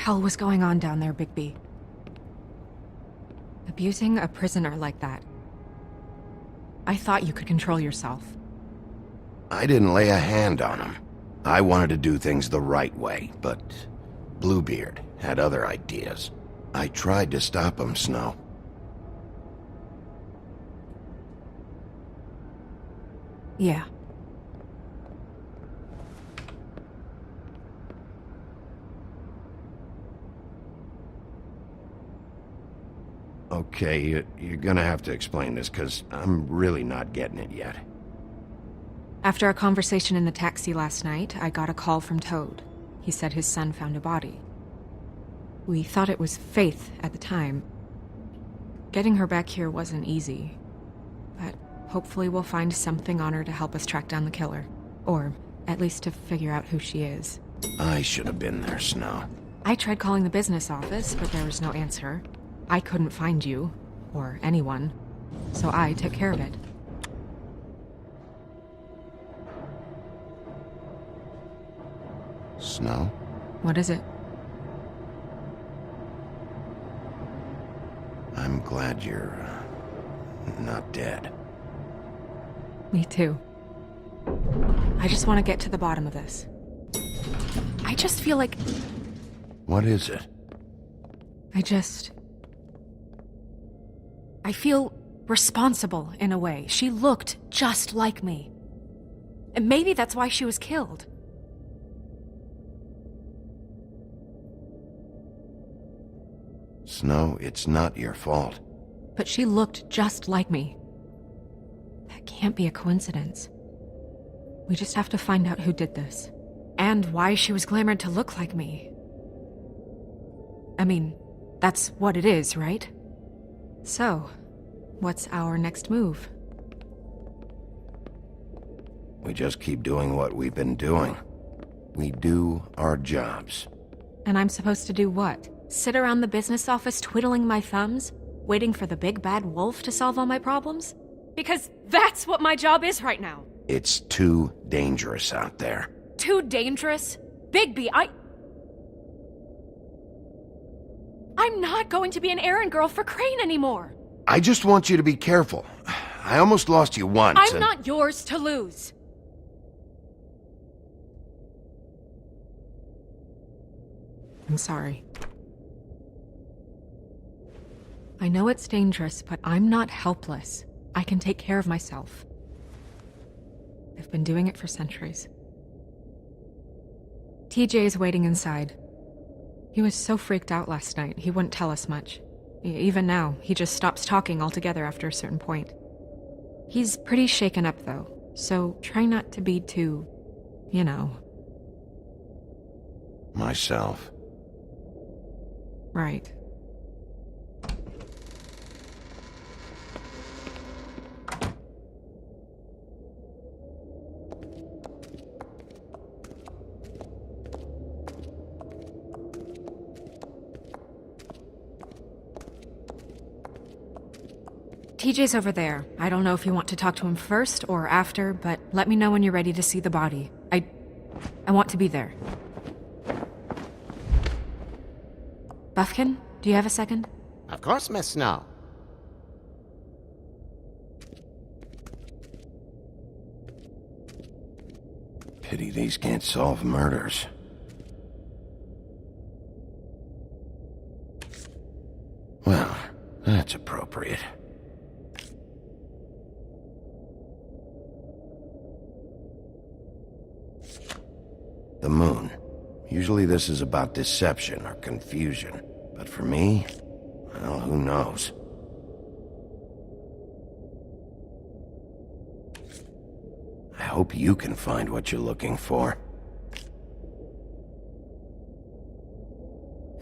hell was going on down there, Bigby? Abusing a prisoner like that. I thought you could control yourself. I didn't lay a hand on him. I wanted to do things the right way, but Bluebeard had other ideas. I tried to stop him, Snow. Yeah. Okay, you're gonna have to explain this, because I'm really not getting it yet. After our conversation in the taxi last night, I got a call from Toad. He said his son found a body. We thought it was Faith at the time. Getting her back here wasn't easy, but hopefully we'll find something on her to help us track down the killer. Or at least to figure out who she is. I should have been there, Snow. I tried calling the business office, but there was no answer. I couldn't find you, or anyone, so I took care of it. Snow? What is it? I'm glad you're not dead. Me too. I just want to get to the bottom of this. I just feel like... What is it? I feel responsible in a way. She looked just like me. And maybe that's why she was killed. Snow, it's not your fault. But she looked just like me. That can't be a coincidence. We just have to find out who did this. And why she was glamored to look like me. I mean, that's what it is, right? So, what's our next move? We just keep doing what we've been doing. We do our jobs. And I'm supposed to do what? Sit around the business office twiddling my thumbs, waiting for the big bad wolf to solve all my problems? Because that's what my job is right now. It's too dangerous out there. Too dangerous? Bigby, I'm not going to be an errand girl for Crane anymore. I just want you to be careful. I almost lost you once. I'm not yours to lose. I'm sorry. I know it's dangerous, but I'm not helpless. I can take care of myself. I've been doing it for centuries. TJ is waiting inside. He was so freaked out last night, he wouldn't tell us much. Even now, he just stops talking altogether after a certain point. He's pretty shaken up, though, so try not to be too, you know. Myself. Right. TJ's over there. I don't know if you want to talk to him first or after, but let me know when you're ready to see the body. I want to be there. Buffkin, do you have a second? Of course, Miss Snow. Pity these can't solve murders. Well, that's appropriate. The moon. Usually this is about deception or confusion. But for me, well, who knows? I hope you can find what you're looking for.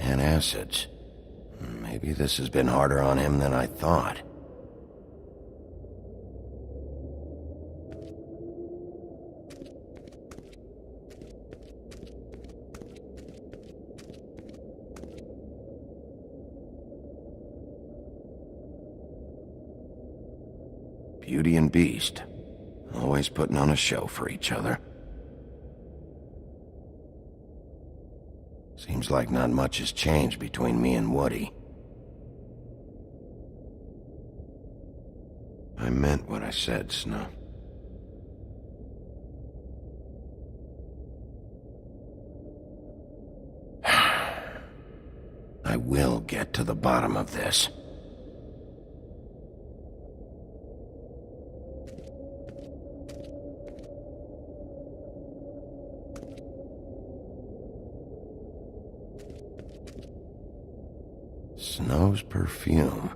And acids. Maybe this has been harder on him than I thought. Beauty and Beast. Always putting on a show for each other. Seems like not much has changed between me and Woody. I meant what I said, Snow. I will get to the bottom of this. Snow's perfume.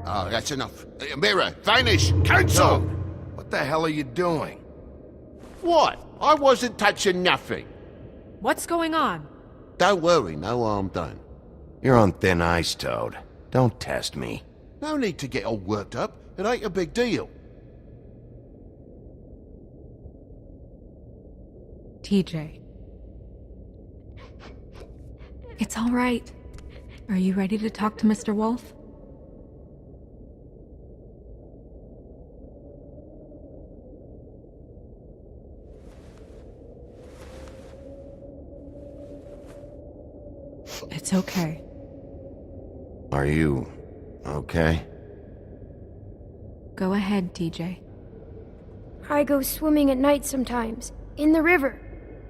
Oh, that's enough. Mirror, vanish, cancel! What the hell are you doing? What? I wasn't touching nothing. What's going on? Don't worry, no harm done. You're on thin ice, Toad. Don't test me. No need to get all worked up. It ain't a big deal. TJ. It's all right. Are you ready to talk to Mr. Wolf? It's okay. Are you okay? Go ahead, TJ. I go swimming at night sometimes, in the river.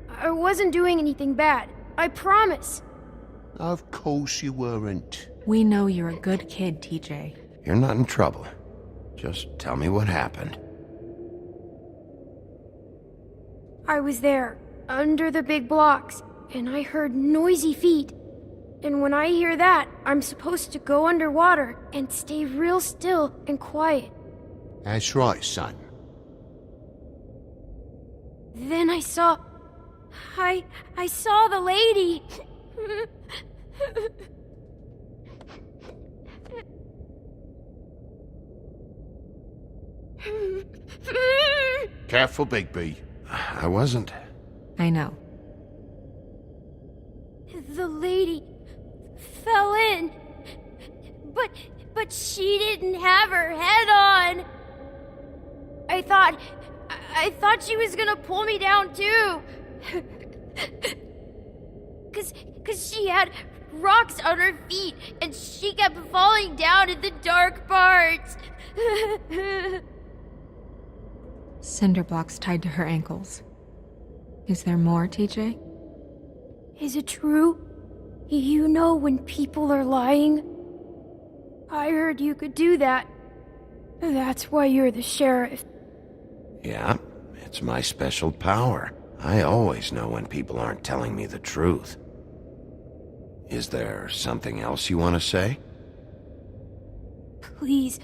I wasn't doing anything bad, I promise. Of course you weren't. We know you're a good kid, TJ. You're not in trouble. Just tell me what happened. I was there, under the big blocks, and I heard noisy feet. And when I hear that, I'm supposed to go underwater and stay real still and quiet. That's right, son. Then I saw the lady. Careful, Bigby. I wasn't. I know. The lady fell in. But she didn't have her head on. I thought she was gonna pull me down too. Cause she had rocks on her feet and she kept falling down in the dark parts. Cinder blocks tied to her ankles. Is there more, TJ? Is it true? You know when people are lying? I heard you could do that. That's why you're the sheriff. Yeah, it's my special power. I always know when people aren't telling me the truth. Is there something else you want to say? Please,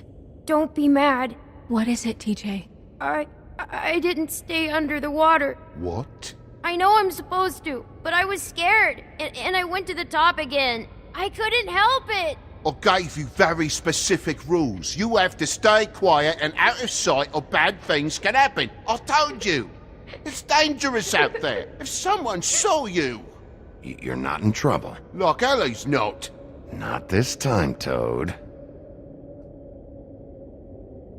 don't be mad. What is it, TJ? I didn't stay under the water. What? I know I'm supposed to, but I was scared, and I went to the top again. I couldn't help it. I gave you very specific rules. You have to stay quiet and out of sight or bad things can happen. I told you. It's dangerous out there. If someone saw you... You're not in trouble. Like Ellie's not. Not this time, Toad.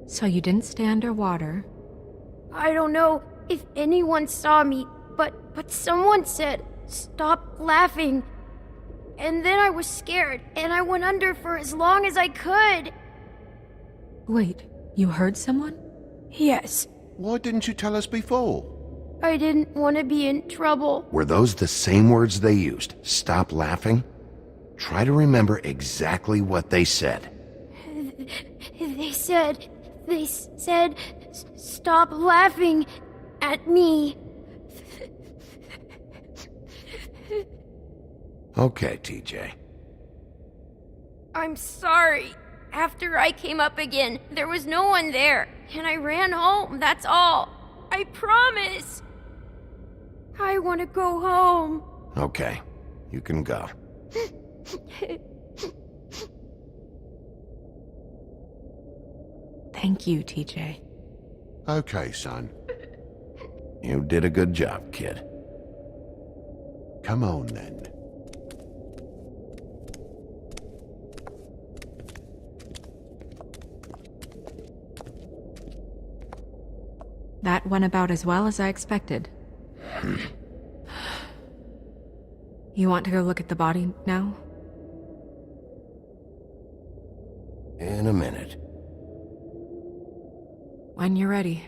So you didn't stay underwater. I don't know if anyone saw me, but someone said, "Stop laughing." And then I was scared, and I went under for as long as I could. Wait, you heard someone? Yes, Why didn't you tell us before? I didn't want to be in trouble. Were those the same words they used? Stop laughing? Try to remember exactly what they said. They said, "Stop laughing at me." Okay, TJ. I'm sorry. After I came up again, there was no one there, and I ran home, that's all. I promise. I want to go home. Okay, you can go. Thank you, TJ. Okay, son. You did a good job, kid. Come on, then. That went about as well as I expected. You want to go look at the body now? In a minute. When you're ready.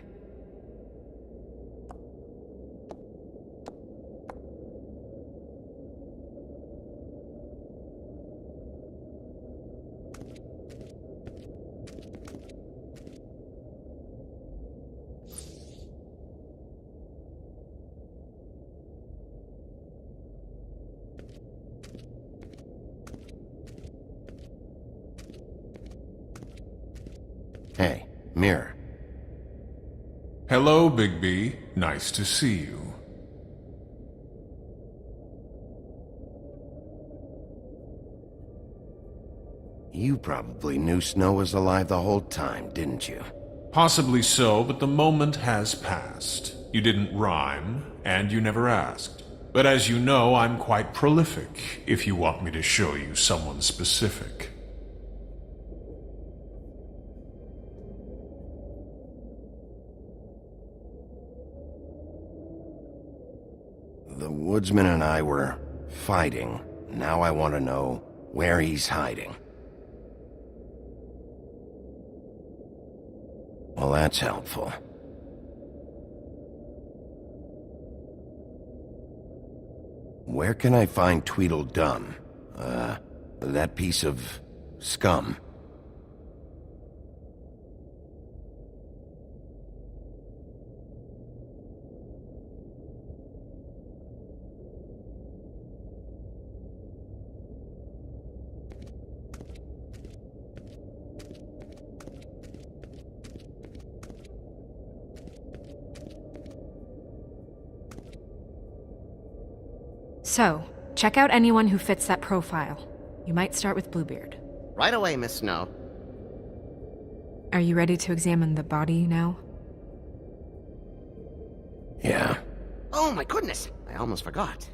Hey, mirror. Hello, Bigby. Nice to see you. You probably knew Snow was alive the whole time, didn't you? Possibly so, but the moment has passed. You didn't rhyme, and you never asked. But as you know, I'm quite prolific, if you want me to show you someone specific. The woodsman and I were fighting. Now I want to know where he's hiding. Well, that's helpful. Where can I find Tweedledum? That piece of scum. So, check out anyone who fits that profile. You might start with Bluebeard. Right away, Miss Snow. Are you ready to examine the body now? Yeah. Oh my goodness! I almost forgot.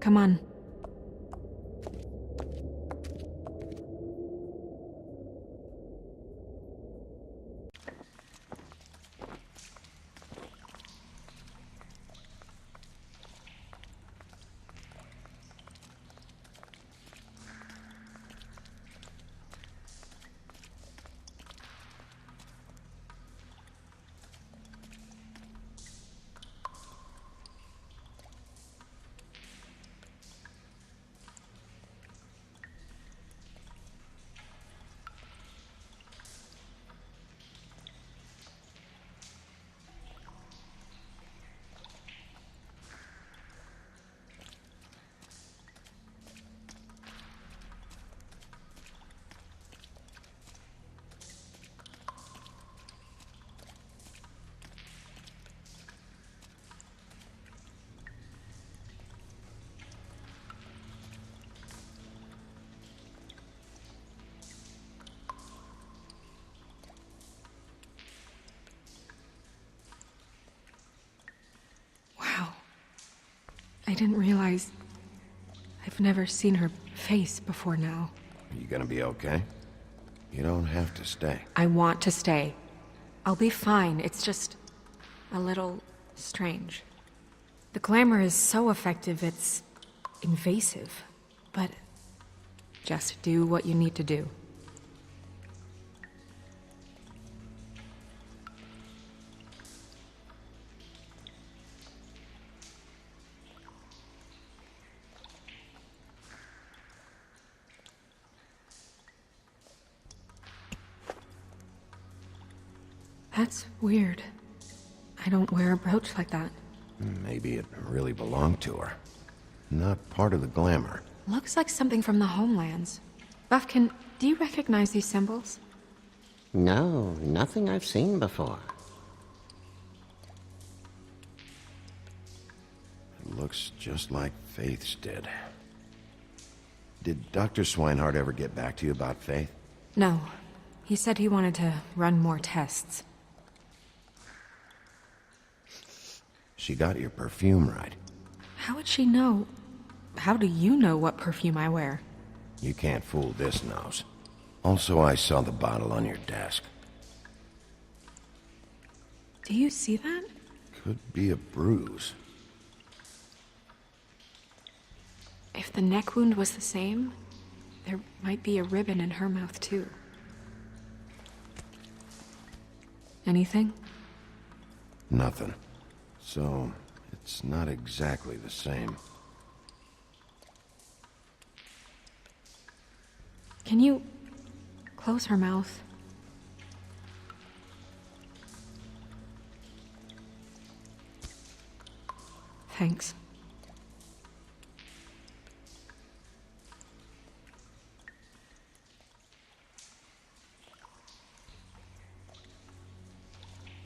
Come on. Wow. I didn't realize... I've never seen her face before now. Are you gonna be okay? You don't have to stay. I want to stay. I'll be fine. It's just... a little... strange. The glamour is so effective, it's... invasive. But... just do what you need to do. That's weird. I don't wear a brooch like that. Maybe it really belonged to her. Not part of the glamour. Looks like something from the homelands. Buffkin, do you recognize these symbols? No, nothing I've seen before. It looks just like Faith's did. Did Dr. Swinehart ever get back to you about Faith? No. He said he wanted to run more tests. She got your perfume right. How would she know? How do you know what perfume I wear? You can't fool this nose. Also, I saw the bottle on your desk. Do you see that? Could be a bruise. If the neck wound was the same, there might be a ribbon in her mouth too. Anything? Nothing. So, it's not exactly the same. Can you close her mouth? Thanks.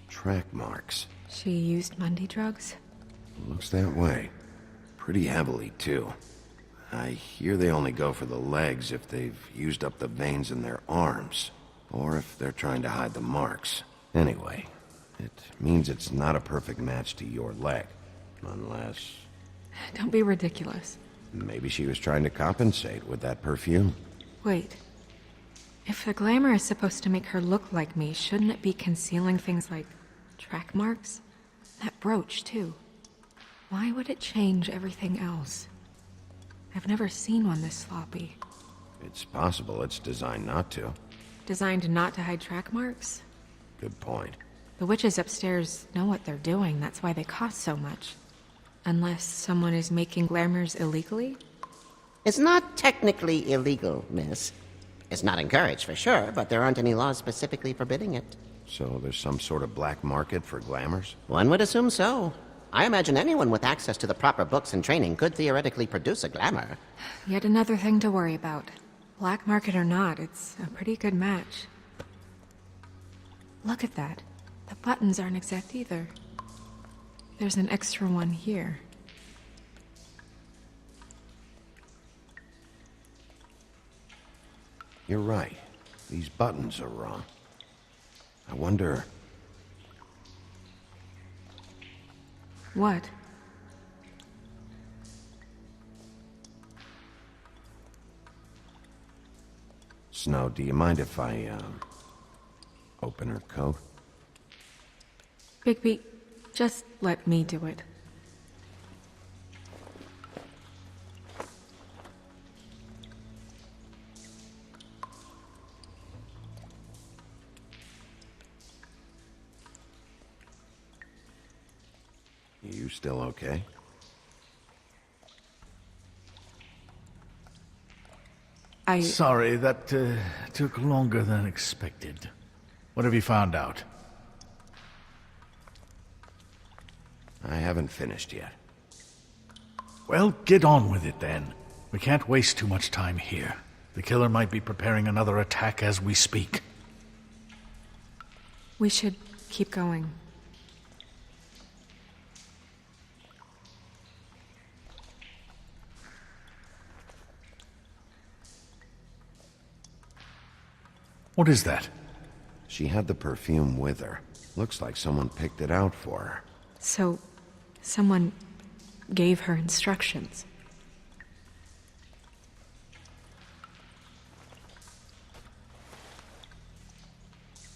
Track marks. She used Mundy drugs? Looks that way. Pretty heavily, too. I hear they only go for the legs if they've used up the veins in their arms, or if they're trying to hide the marks. Anyway, it means it's not a perfect match to your leg, unless... Don't be ridiculous. Maybe she was trying to compensate with that perfume. Wait. If the glamour is supposed to make her look like me, shouldn't it be concealing things like track marks? That brooch, too. Why would it change everything else? I've never seen one this sloppy. It's possible it's designed not to. Designed not to hide track marks? Good point. The witches upstairs know what they're doing, that's why they cost so much. Unless someone is making glamours illegally? It's not technically illegal, miss. It's not encouraged for sure, but there aren't any laws specifically forbidding it. So there's some sort of black market for glamours? One would assume so. I imagine anyone with access to the proper books and training could theoretically produce a glamour. Yet another thing to worry about. Black market or not, it's a pretty good match. Look at that. The buttons aren't exact either. There's an extra one here. You're right. These buttons are wrong. I wonder... What? Snow, do you mind if I, open her coat? Bigby, just let me do it. You still okay? Sorry, that took longer than expected. What have you found out? I haven't finished yet. Well, get on with it then. We can't waste too much time here. The killer might be preparing another attack as we speak. We should keep going. What is that? She had the perfume with her. Looks like someone picked it out for her. So, someone gave her instructions.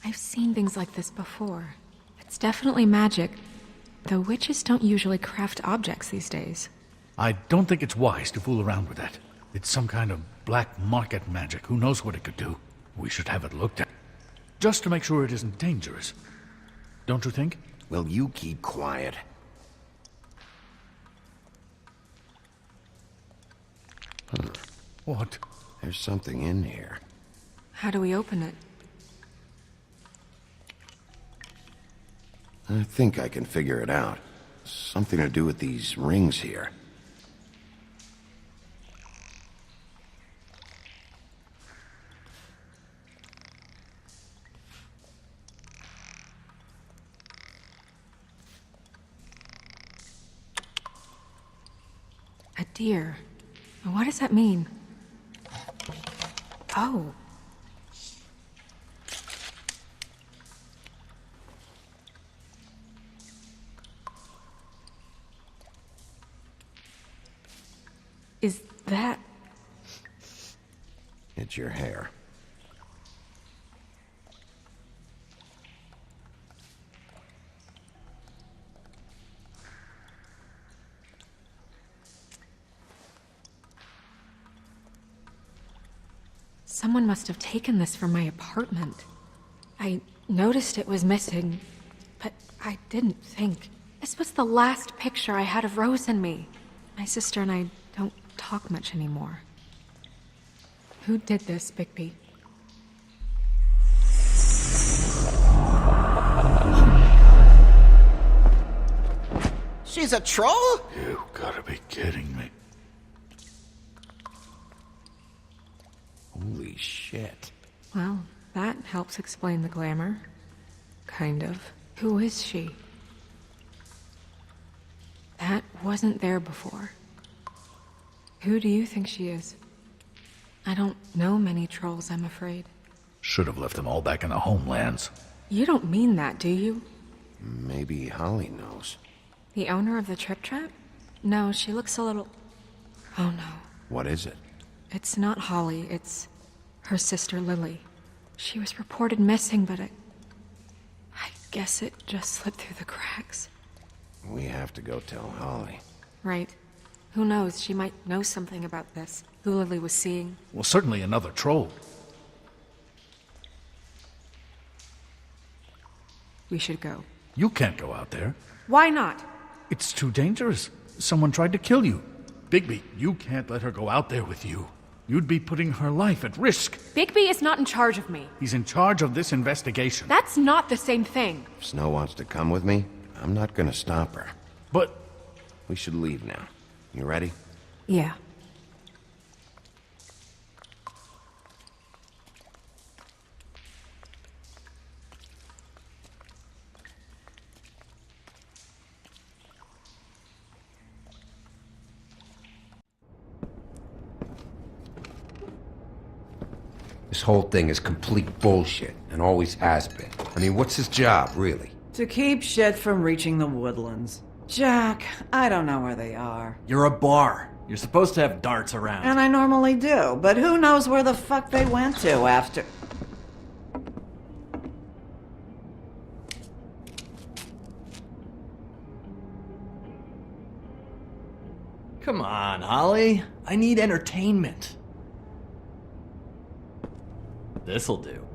I've seen things like this before. It's definitely magic, though witches don't usually craft objects these days. I don't think it's wise to fool around with that. It's some kind of black market magic. Who knows what it could do? We should have it looked at. Just to make sure it isn't dangerous. Don't you think? Will you keep quiet? What? There's something in here. How do we open it? I think I can figure it out. Something to do with these rings here. A deer. What does that mean? Oh. Is that... It's your hair. Someone must have taken this from my apartment. I noticed it was missing, but I didn't think. This was the last picture I had of Rose and me. My sister and I don't talk much anymore. Who did this, Bigby? She's a troll? You gotta be kidding me. Holy shit. Well, that helps explain the glamour. Kind of. Who is she? That wasn't there before. Who do you think she is? I don't know many trolls, I'm afraid. Should have left them all back in the homelands. You don't mean that, do you? Maybe Holly knows. The owner of the Trip Trap? No, she looks a little... Oh no. What is it? It's not Holly, it's her sister Lily. She was reported missing, but I guess it just slipped through the cracks. We have to go tell Holly. Right. Who knows, she might know something about this. Who Lily was seeing. Well, certainly another troll. We should go. You can't go out there. Why not? It's too dangerous. Someone tried to kill you. Bigby, you can't let her go out there with you. You'd be putting her life at risk. Bigby is not in charge of me. He's in charge of this investigation. That's not the same thing. If Snow wants to come with me, I'm not gonna stop her. But We should leave now. You ready? Yeah. This whole thing is complete bullshit, and always has been. I mean, what's his job, really? To keep shit from reaching the woodlands. Jack, I don't know where they are. You're a bar. You're supposed to have darts around. And I normally do, but who knows where the fuck they went to after... Come on, Holly. I need entertainment. This'll do.